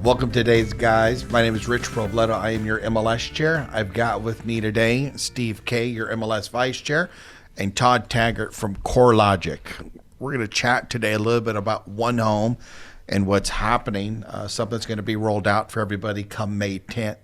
Welcome to today's guys. My name is Rich Robledo. I am your MLS chair. I've got with me today Steve K, your MLS vice chair, and Todd Taggart from CoreLogic. We're going to chat today a little bit about OneHome and what's happening. Something's going to be rolled out for everybody come May 10th.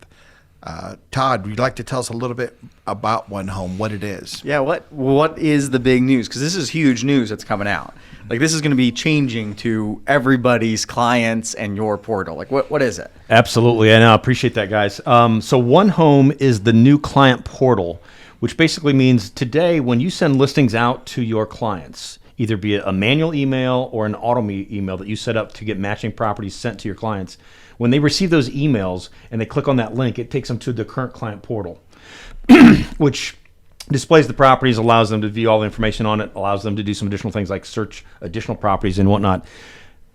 Todd, would you like to tell us a little bit about OneHome, what it is? Yeah, what is the big news? Because this is huge news that's coming out. Like, this is going to be changing to everybody's clients and your portal. Like, what is it? Absolutely, and I appreciate that, guys. So OneHome is the new client portal, which basically means today when you send listings out to your clients, either be it a manual email or an auto email that you set up to get matching properties sent to your clients, when they receive those emails and they click on that link, it takes them to the current client portal, which displays the properties, allows them to view all the information on it, allows them to do some additional things like search additional properties and whatnot.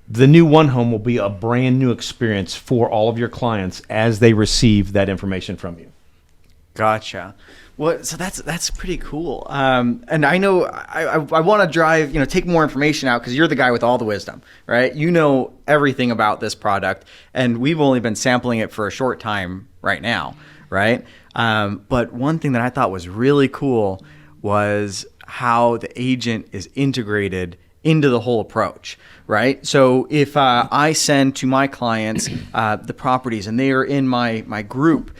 The new OneHome will be a brand new experience for all of your clients as they receive that information from you. Gotcha. Well, so that's pretty cool. And I know I want to drive, take more information out because you're the guy with all the wisdom, right? You know everything about this product, and we've only been sampling it for a short time right now, right? But one thing that I thought was really cool was how the agent is integrated into the whole approach, right? So if I send to my clients the properties and they are in my group,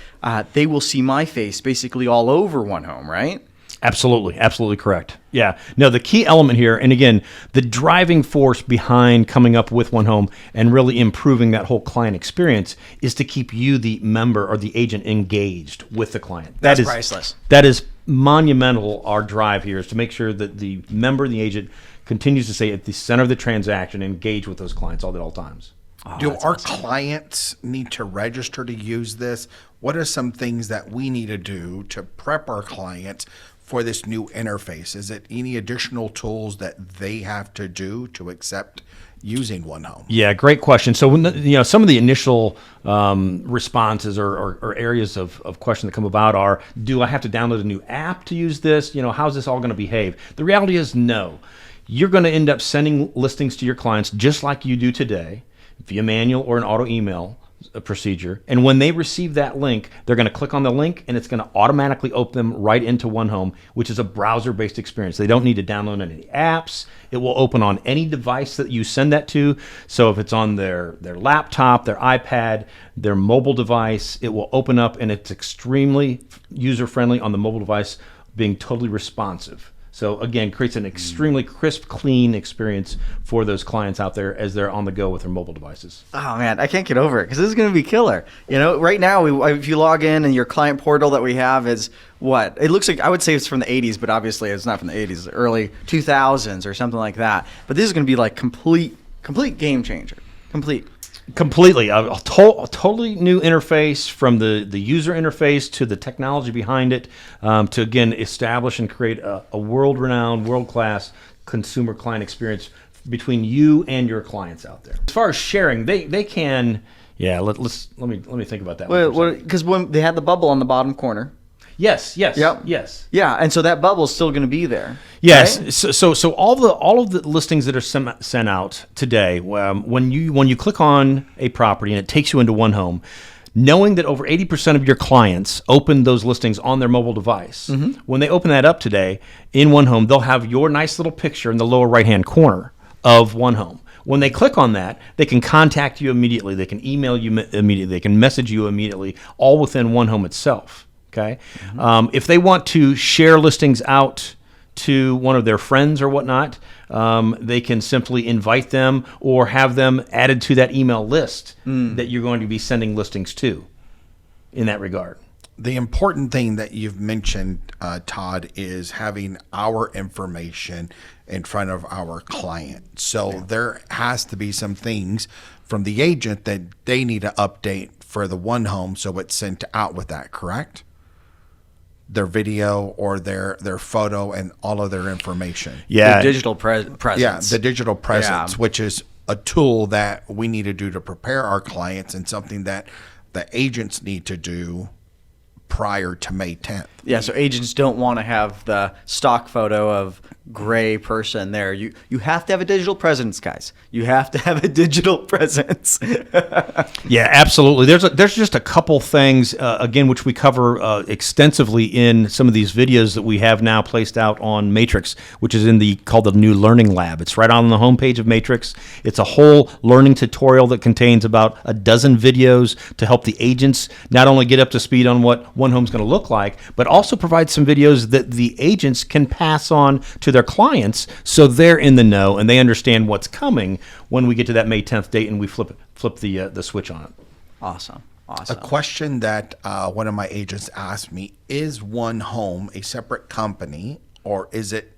they will see my face basically all over OneHome, right? Absolutely correct. Yeah. No, the key element here, and again, the driving force behind coming up with OneHome and really improving that whole client experience is to keep you, the member or the agent, engaged with the client. That's priceless. That is monumental. Our drive here is to make sure that the member, the agent, continues to stay at the center of the transaction and engage with those clients all at all times. Do our clients need to register to use this? What are some things that we need to do to prep our clients for this new interface? Is it any additional tools that they have to do to accept using OneHome? Yeah, great question. So when some of the initial responses or areas of question that come about are, do I have to download a new app to use this? How's this all going to behave? The reality is no. You're going to end up sending listings to your clients just like you do today via manual or an auto email procedure. And when they receive that link, they're going to click on the link and it's going to automatically open them right into OneHome, which is a browser-based experience. They don't need to download any apps. It will open on any device that you send that to. So if it's on their laptop, their iPad, their mobile device, it will open up and it's extremely user-friendly on the mobile device, being totally responsive. So again, creates an extremely crisp, clean experience for those clients out there as they're on the go with their mobile devices. Oh man, I can't get over it because this is going to be killer. Right now, if you log in and your client portal that we have is what? It looks like, I would say it's from the 80s, but obviously it's not from the 80s, it's the early 2000s or something like that. But this is going to be like complete game changer. Completely. A totally new interface, from the user interface to the technology behind it, to, again, establish and create a world-renowned, world-class consumer client experience between you and your clients out there. As far as sharing, they can, let me think about that. Because when they had the bubble on the bottom corner. Yes. Yep. Yes. Yeah, and so that bubble is still going to be there. Yes. Right? So all of the listings that are sent out today, when you click on a property and it takes you into OneHome, knowing that over 80% of your clients open those listings on their mobile device, when they open that up today in OneHome, they'll have your nice little picture in the lower right-hand corner of OneHome. When they click on that, they can contact you immediately. They can email you immediately. They can message you immediately, all within OneHome itself. Okay. If they want to share listings out to one of their friends or whatnot, they can simply invite them or have them added to that email list that you're going to be sending listings to in that regard. The important thing that you've mentioned, Todd, is having our information in front of our client. So there has to be some things from the agent that they need to update for the OneHome so it's sent out with that, correct? Their video or their photo and all of their information. Yeah. The digital presence. Yeah, the digital presence, which is a tool that we need to do to prepare our clients and something that the agents need to do prior to May 10th. Yeah, so agents don't want to have the stock photo of gray person there. You have to have a digital presence, guys. You have to have a digital presence. Yeah, absolutely. There's just a couple things, again, which we cover extensively in some of these videos that we have now placed out on Matrix, which is called the new Learning Lab. It's right on the homepage of Matrix. It's a whole learning tutorial that contains about a dozen videos to help the agents not only get up to speed on what OneHome's going to look like, but also provide some videos that the agents can pass on to their clients so they're in the know and they understand what's coming when we get to that May 10th date and we flip the switch on it. Awesome. A question that one of my agents asked me, is OneHome a separate company, or is it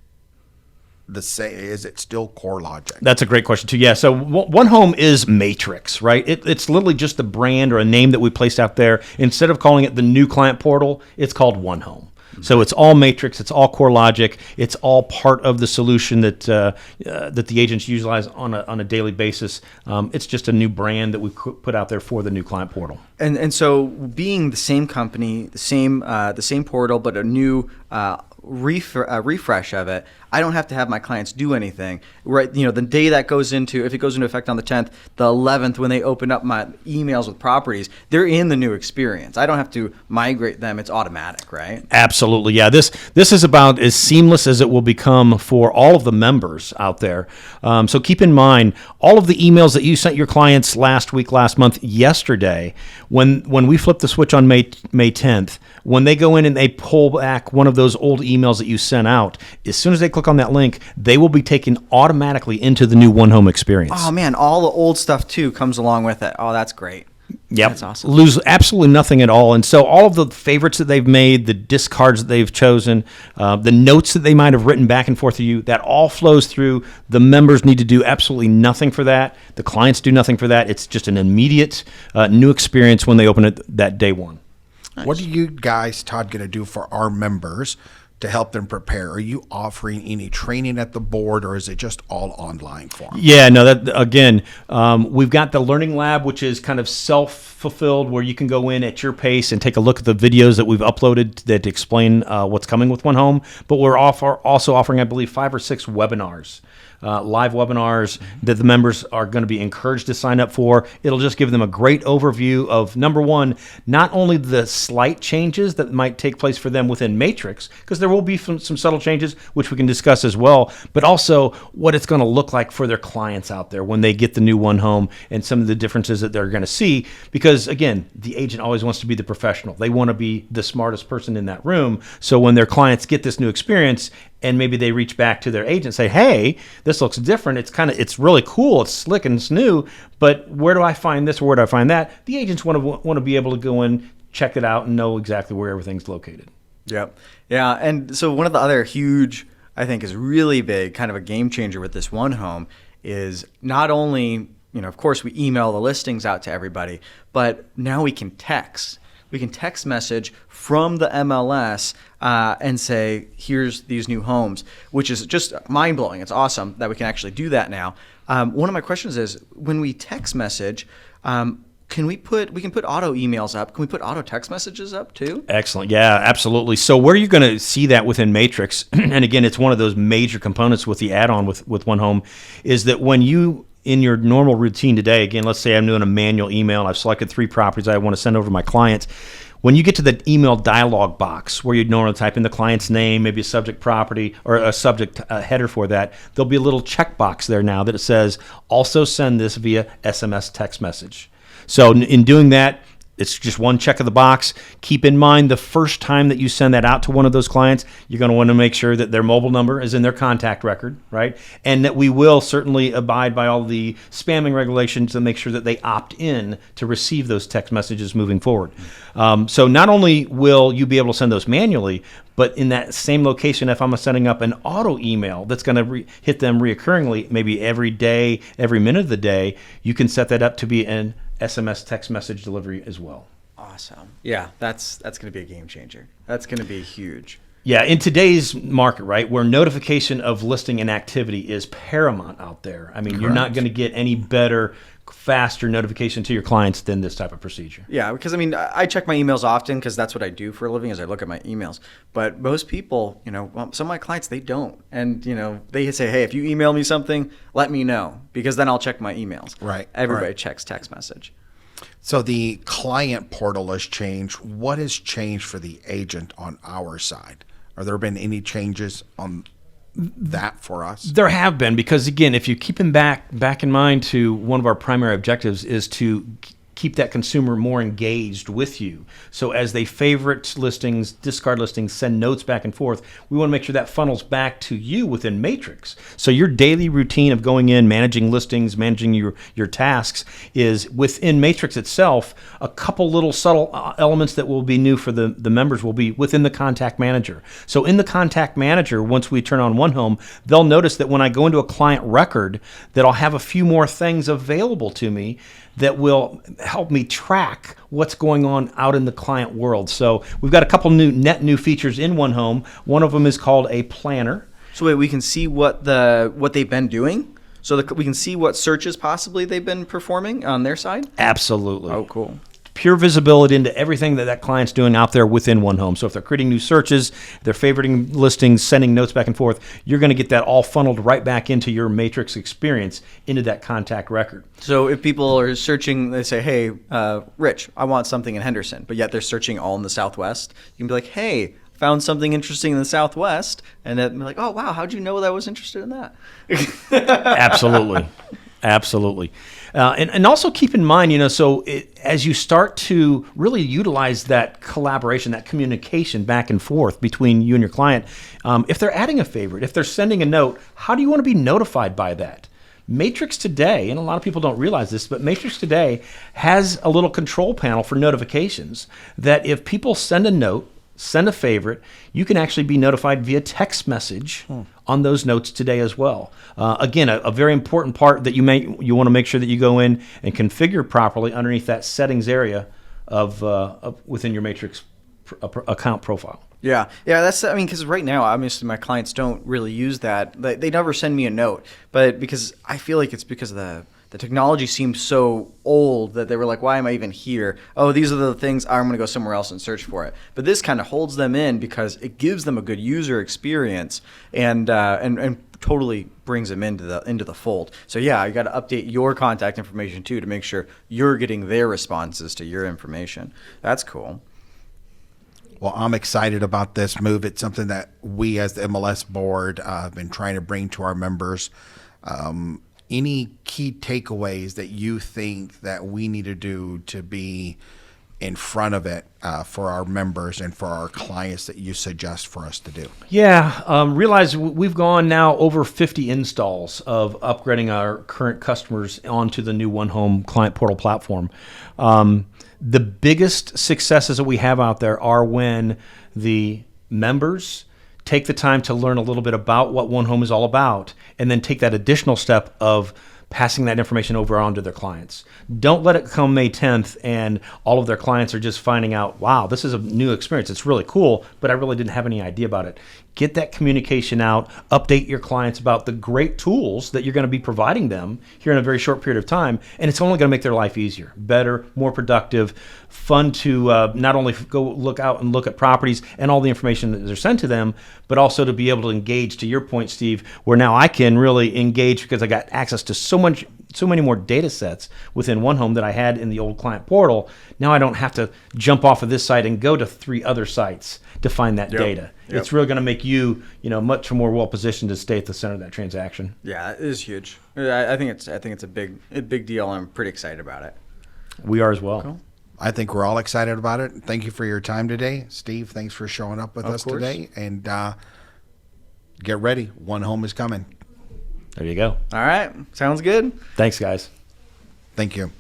the same? Is it still CoreLogic? That's a great question too. Yeah. So OneHome is Matrix, right? It's literally just a brand or a name that we placed out there. Instead of calling it the new client portal, it's called OneHome. So it's all Matrix, it's all CoreLogic, it's all part of the solution that the agents utilize on a daily basis. It's just a new brand that we put out there for the new client portal. And so being the same company, the same portal, but a new refresh of it, I don't have to have my clients do anything. Right, the day that goes into, if it goes into effect on the 10th, the 11th, when they open up my emails with properties, they're in the new experience. I don't have to migrate them. It's automatic, right? Absolutely, yeah. This is about as seamless as it will become for all of the members out there. So keep in mind, all of the emails that you sent your clients last week, last month, yesterday, when we flip the switch on May 10th, when they go in and they pull back one of those old emails that you sent out, as soon as they click on that link, they will be taken automatically into the new OneHome experience. Oh man, all the old stuff too comes along with it. Oh, that's great. Yep. That's awesome. Lose absolutely nothing at all. And so all of the favorites that they've made, the discards that they've chosen, the notes that they might have written back and forth to you, that all flows through. The members need to do absolutely nothing for that. The clients do nothing for that. It's just an immediate new experience when they open it that day one. Nice. What are you guys, Todd, going to do for our members to help them prepare? Are you offering any training at the board, or is it just all online for them? Yeah, no, we've got the Learning Lab, which is kind of self-fulfilled, where you can go in at your pace and take a look at the videos that we've uploaded that explain what's coming with OneHome. But we're also offering, I believe, 5 or 6 webinars. Live webinars that the members are going to be encouraged to sign up for. It'll just give them a great overview of, number one, not only the slight changes that might take place for them within Matrix, because there will be some subtle changes, which we can discuss as well, but also what it's going to look like for their clients out there when they get the new OneHome and some of the differences that they're going to see. Because, again, the agent always wants to be the professional. They want to be the smartest person in that room. So when their clients get this new experience, and maybe they reach back to their agent and say, hey, this looks different. It's really cool. It's slick and it's new, but where do I find this or where do I find that? The agents want to be able to go in, check it out, and know exactly where everything's located. Yep. Yeah. And so one of the other huge, I think is really big, kind of a game changer with this OneHome is not only, of course we email the listings out to everybody, but now we can text. We can text message from the MLS and say, here's these new homes, which is just mind-blowing. It's awesome that we can actually do that now. One of my questions is, when we text message, we can put auto emails up. Can we put auto text messages up too? Excellent. Yeah, absolutely. So where you're going to see that within Matrix, and again, it's one of those major components with the add-on with OneHome, is that when you, in your normal routine today, again, let's say I'm doing a manual email, I've selected 3 properties I want to send over to my client. When you get to the email dialog box where you'd normally type in the client's name, maybe a subject property or a subject header for that, there'll be a little checkbox there now that it says, also send this via SMS text message. So in doing that, it's just one check of the box. Keep in mind, the first time that you send that out to one of those clients, you're going to want to make sure that their mobile number is in their contact record, right? And that we will certainly abide by all the spamming regulations and make sure that they opt in to receive those text messages moving forward. So not only will you be able to send those manually, but in that same location, if I'm setting up an auto email that's going to hit them reoccurringly, maybe every day, every minute of the day, you can set that up to be an SMS text message delivery as well. Awesome. Yeah, that's going to be a game changer. That's going to be huge. Yeah, in today's market, right, where notification of listing and activity is paramount out there. I mean, Correct. You're not going to get any better faster notification to your clients than this type of procedure. Yeah, because I mean, I check my emails often because that's what I do for a living, is I look at my emails. But most people, some of my clients, they don't. And, they say, hey, if you email me something, let me know, because then I'll check my emails. Right. Everybody checks text message. So the client portal has changed. What has changed for the agent on our side? Are there been any changes on that for us? There have been, because again, if you keep in back in mind to one of our primary objectives is to keep that consumer more engaged with you. So as they favorite listings, discard listings, send notes back and forth, we want to make sure that funnels back to you within Matrix. So your daily routine of going in, managing listings, managing your tasks is within Matrix itself. A couple little subtle elements that will be new for the members will be within the contact manager. So in the contact manager, once we turn on OneHome, they'll notice that when I go into a client record, that I'll have a few more things available to me that will help me track what's going on out in the client world. So we've got a couple new features in OneHome. One of them is called a planner. So wait, we can see what they've been doing? So we can see what searches possibly they've been performing on their side? Absolutely. Oh, cool. Pure visibility into everything that client's doing out there within OneHome. So if they're creating new searches, they're favoriting listings, sending notes back and forth, you're going to get that all funneled right back into your Matrix experience, into that contact record. So if people are searching, they say, hey, Rich, I want something in Henderson, but yet they're searching all in the Southwest, you can be like, hey, found something interesting in the Southwest, and then be like, oh, wow, how'd you know that I was interested in that? Absolutely. Absolutely. And also keep in mind, as you start to really utilize that collaboration, that communication back and forth between you and your client, if they're adding a favorite, if they're sending a note, how do you want to be notified by that? Matrix today, and a lot of people don't realize this, but Matrix today has a little control panel for notifications that if people send a note, send a favorite, you can actually be notified via text message on those notes today as well. Again, a very important part that you want to make sure that you go in and configure properly underneath that settings area of within your Matrix account profile. Yeah, because right now, obviously, my clients don't really use that. They never send me a note, but because I feel like it's because of the technology seems so old that they were like, why am I even here? Oh, these are the things, I'm going to go somewhere else and search for it. But this kind of holds them in because it gives them a good user experience and totally brings them into the fold. So yeah, you got to update your contact information too to make sure you're getting their responses to your information. That's cool. Well, I'm excited about this move. It's something that we as the MLS board have been trying to bring to our members. Any key takeaways that you think that we need to do to be in front of it for our members and for our clients that you suggest for us to do? Yeah, realize we've gone now over 50 installs of upgrading our current customers onto the new OneHome client portal platform. The biggest successes that we have out there are when the members take the time to learn a little bit about what OneHome is all about, and then take that additional step of passing that information over onto their clients. Don't let it come May 10th and all of their clients are just finding out, wow, this is a new experience. It's really cool, but I really didn't have any idea about it. Get that communication out, update your clients about the great tools that you're going to be providing them here in a very short period of time, and it's only going to make their life easier, better, more productive, fun to not only go look out and look at properties and all the information that they're sent to them, but also to be able to engage, to your point, Steve, where now I can really engage because I got access to so many more data sets within OneHome that I had in the old client portal. Now I don't have to jump off of this site and go to 3 other sites to find that data. Yep. It's really going to make you, much more well positioned to stay at the center of that transaction. Yeah, it is huge. I think it's a big deal. I'm pretty excited about it. We are as well. Cool. I think we're all excited about it. Thank you for your time today. Steve, thanks for showing up with us today. And get ready. OneHome is coming. There you go. All right. Sounds good. Thanks, guys. Thank you.